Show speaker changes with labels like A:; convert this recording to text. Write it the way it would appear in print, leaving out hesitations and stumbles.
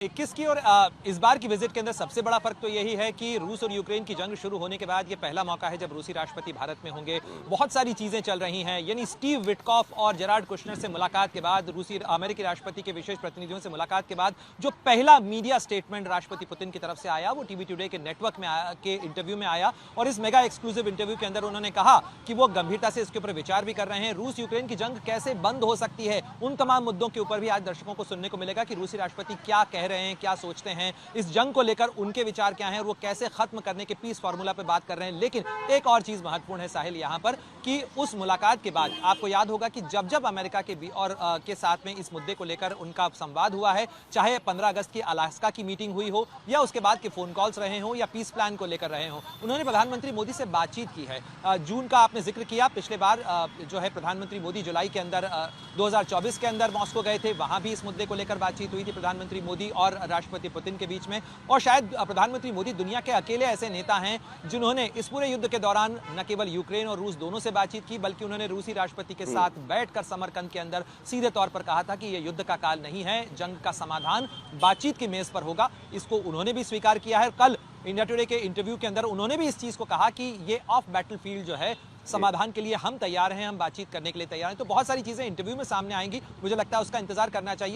A: 21 की और इस बार की विजिट के अंदर सबसे बड़ा फर्क तो यही है कि रूस और यूक्रेन की जंग शुरू होने के बाद ये पहला मौका है जब रूसी राष्ट्रपति भारत में होंगे। बहुत सारी चीजें चल रही हैं, यानी स्टीव विटकॉफ और जेरार्ड कुशनर से मुलाकात के बाद, रूसी अमेरिकी राष्ट्रपति के विशेष प्रतिनिधियों से मुलाकात के बाद जो पहला मीडिया स्टेटमेंट राष्ट्रपति पुतिन की तरफ से आया वो टीवी टुडे के नेटवर्क में के इंटरव्यू में आया। और इस मेगा एक्सक्लूसिव इंटरव्यू के अंदर उन्होंने कहा कि वो गंभीरता से इसके ऊपर विचार भी कर रहे हैं। रूस यूक्रेन की जंग कैसे बंद हो सकती है, उन तमाम मुद्दों के ऊपर भी आज दर्शकों को सुनने को मिलेगा कि रूसी राष्ट्रपति क्या कह रहे हैं, क्या सोचते हैं, इस जंग को लेकर उनके विचार क्या हैं और वो कैसे खत्म करने के पीस फार्मूला पे बात कर रहे हैं। लेकिन एक और चीज महत्वपूर्ण है साहिल यहां पर कि उस मुलाकात के बाद आपको याद होगा कि जब जब अमेरिका के के साथ में इस मुद्दे को लेकर उनका संवाद हुआ है, चाहे 15 अगस्त की अलास्का की मीटिंग हुई हो या उसके बाद के फोन कॉल्स रहे हो या पीस प्लान को लेकर रहे हो, उन्होंने प्रधानमंत्री मोदी से बातचीत की है। जून का आपने जिक्र किया, पिछले बार जो है प्रधानमंत्री मोदी जुलाई के अंदर 2024 के अंदर मॉस्को गए थे, वहां भी इस मुद्दे को लेकर बातचीत हुई थी प्रधानमंत्री मोदी और राष्ट्रपति पुतिन के बीच में। और शायद प्रधानमंत्री मोदी दुनिया के अकेले ऐसे नेता हैं जिन्होंने इस पूरे युद्ध के दौरान न केवल यूक्रेन और रूस दोनों से बातचीत की, बल्कि उन्होंने रूसी राष्ट्रपति के साथ बैठकर समरकंद के अंदर सीधे तौर पर कहा था कि यह युद्ध का काल नहीं है, जंग का समाधान बातचीत की मेज पर होगा। इसको उन्होंने भी स्वीकार किया है। कल इंडिया टुडे के इंटरव्यू के अंदर उन्होंने भी इस चीज को कहा कि ये ऑफ बैटलफील्ड जो है समाधान के लिए हम तैयार हैं, हम बातचीत करने के लिए तैयार हैं। तो बहुत सारी चीजें इंटरव्यू में सामने आएंगी, मुझे लगता है उसका इंतजार करना चाहिए।